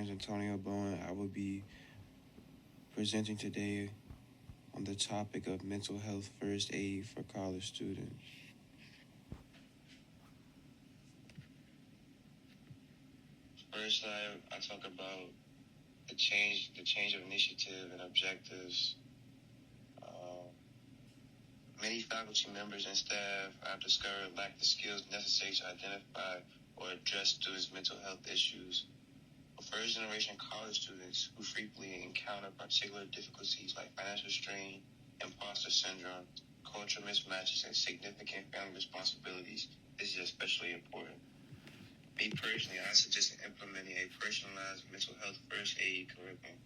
is Antonio Bowen. I will be presenting today on the topic of mental health first aid for college students. First, I talk about the change of initiative and objectives. Many faculty members and staff I've discovered lack the skills necessary to identify or address students' mental health issues. For first-generation college students who frequently encounter particular difficulties like financial strain, imposter syndrome, cultural mismatches, and significant family responsibilities, this is especially important. Me personally, I suggest implementing a personalized mental health first aid curriculum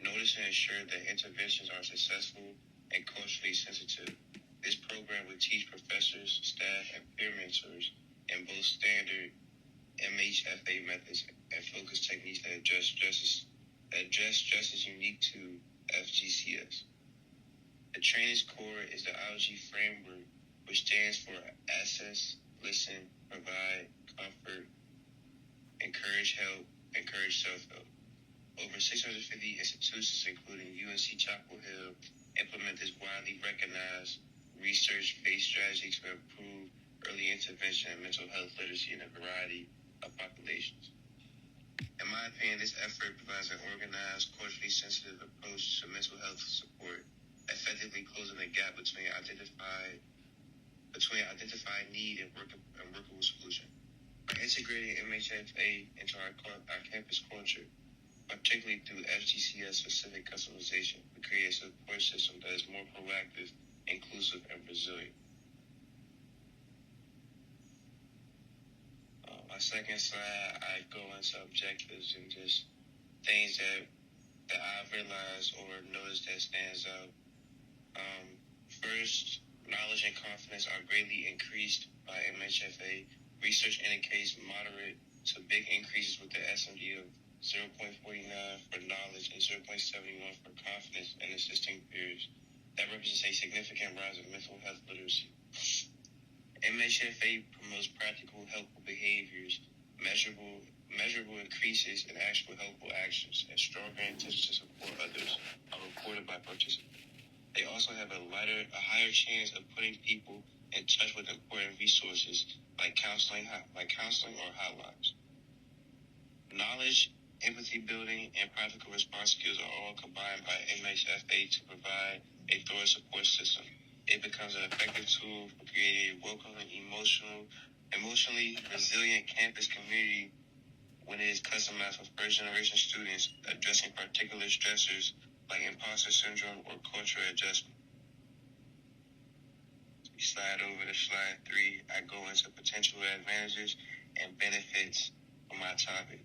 in order to ensure that interventions are successful and culturally sensitive. This program would teach professors, staff, and peer mentors in both standard MHFA methods and focus techniques that address stresses unique to FGCS. The training's core is the ALGE framework, which stands for Assess, Listen, Provide, Comfort, Encourage Help, Encourage Self-Help. Over 650 institutions, including UNC Chapel Hill, implement this widely recognized research-based strategy to improve early intervention and mental health literacy in a variety of populations. In my opinion, this effort provides an organized, culturally sensitive approach to mental health support, effectively closing the gap between identified need and workable solution. By integrating MHFA into our campus culture, particularly through FGCS-specific customization, we create a support system that is more proactive, inclusive, and resilient. My second slide, I go into objectives and just things that I've realized or noticed that stands out. First, knowledge and confidence are greatly increased by MHFA. Research indicates moderate to big increases with the SMD of 0.49 for knowledge and 0.71 for confidence in assisting peers. That represents a significant rise in mental health literacy. MHFA promotes practical, helpful behaviors, measurable increases in actual helpful actions, and stronger intentions to support others are reported by participants. They also have a higher chance of putting people in touch with important resources like counseling or hotlines. Knowledge, empathy building, and practical response skills are all combined by MHFA to provide a thorough support system. It becomes an effective tool for creating a welcoming, emotionally resilient campus community when it is customized for first-generation students addressing particular stressors like imposter syndrome or cultural adjustment. We slide over to slide 3. I go into potential advantages and benefits of my topic.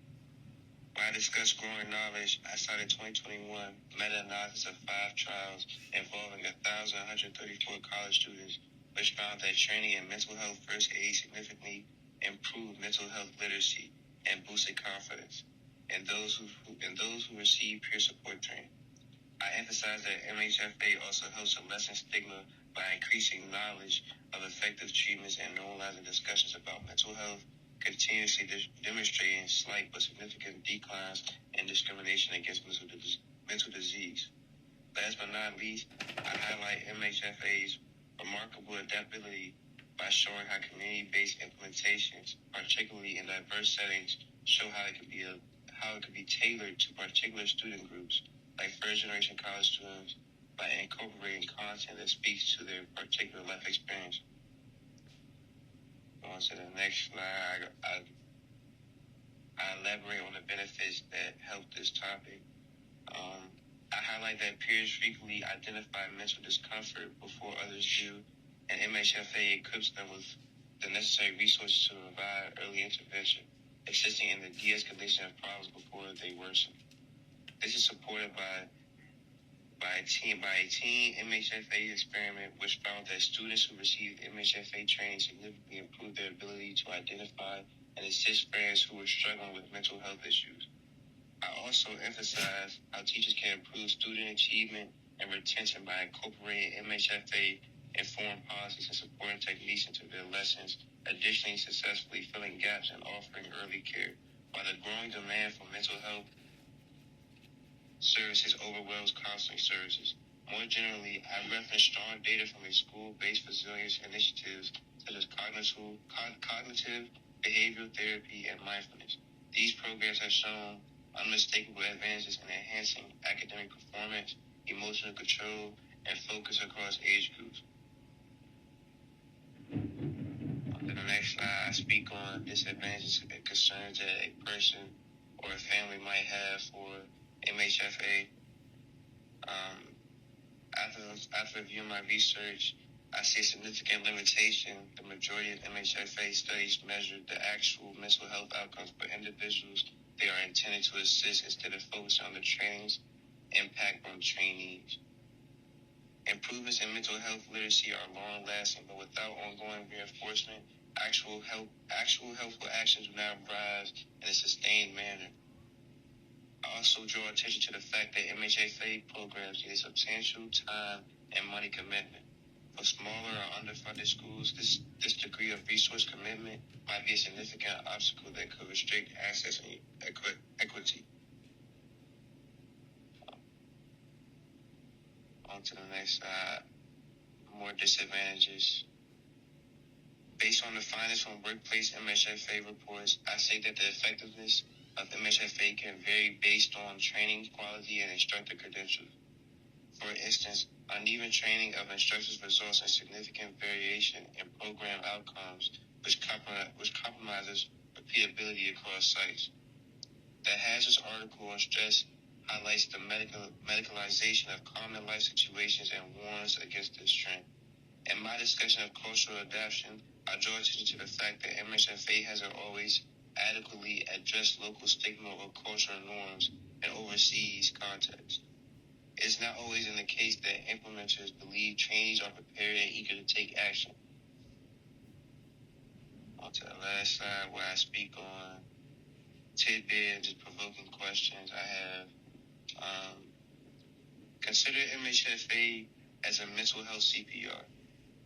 When I discussed growing knowledge, I cited 2021 meta-analysis of 5 trials involving 1,134 college students, which found that training in mental health first aid significantly improved mental health literacy and boosted confidence in those who receive peer support training. I emphasize that MHFA also helps to lessen stigma by increasing knowledge of effective treatments and normalizing discussions about mental health, continuously demonstrating slight but significant declines in discrimination against mental disease. Last but not least, I highlight MHFA's remarkable adaptability by showing how community-based implementations, particularly in diverse settings, show how it could be tailored to particular student groups, like first-generation college students, by incorporating content that speaks to their particular life experience. On to the next slide, I elaborate on the benefits that help this topic. I highlight that peers frequently identify mental discomfort before others do, and MHFA equips them with the necessary resources to provide early intervention, assisting in the de-escalation of problems before they worsen. This is supported by a teen MHFA experiment, which found that students who received MHFA training significantly improved their ability to identify and assist friends who were struggling with mental health issues. I also emphasize how teachers can improve student achievement and retention by incorporating MHFA informed policies and supporting techniques into their lessons, additionally successfully filling gaps and offering early care. While the growing demand for mental health services overwhelms counseling services. More generally, I reference strong data from a school-based resilience initiatives such as cognitive behavioral therapy and mindfulness. These programs have shown unmistakable advances in enhancing academic performance, emotional control, and focus across age groups. On the next slide, I speak on disadvantages and concerns that a person or a family might have for MHFA. After reviewing my research, I see a significant limitation. The majority of MHFA studies measure the actual mental health outcomes for individuals they are intended to assist instead of focusing on the training's impact on trainees. Improvements in mental health literacy are long-lasting, but without ongoing reinforcement, actual helpful actions do not rise in a sustained manner. I also draw attention to the fact that MHFA programs need a substantial time and money commitment. For smaller or underfunded schools, this degree of resource commitment might be a significant obstacle that could restrict access and equity. On to the next slide. More disadvantages. Based on the findings from workplace MHFA reports, I say that the effectiveness of MHFA can vary based on training quality and instructor credentials. For instance, uneven training of instructors results in significant variation in program outcomes, which compromises repeatability across sites. The Hazards article on stress highlights the medicalization of common life situations and warns against this trend. In my discussion of cultural adaptation, I draw attention to the fact that MHFA hasn't always adequately addressed local stigma or cultural norms in overseas contexts. It is not always in the case that implementers believe trainees are prepared and eager to take action. On to the last slide where I speak on tidbit and just provoking questions I have. Consider MHFA as a mental health CPR,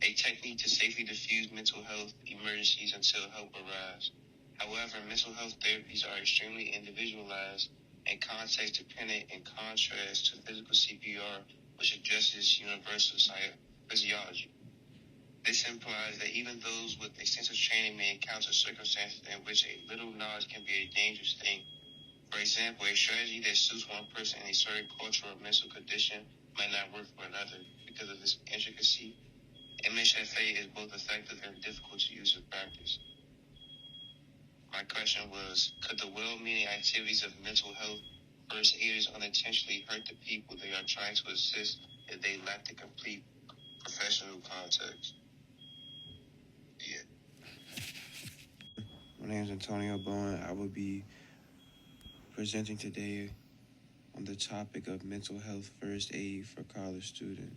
a technique to safely diffuse mental health emergencies until help arrives. However, mental health therapies are extremely individualized and context dependent in contrast to physical CPR, which addresses universal physiology. This implies that even those with extensive training may encounter circumstances in which a little knowledge can be a dangerous thing. For example, a strategy that suits one person in a certain cultural or mental condition might not work for another because of this intricacy. MHFA is both effective and difficult to use in practice. My question was, could the well-meaning activities of mental health first aiders unintentionally hurt the people they are trying to assist if they lack the complete professional context? Yeah. My name is Antonio Bowen. I will be presenting today on the topic of mental health first aid for college students.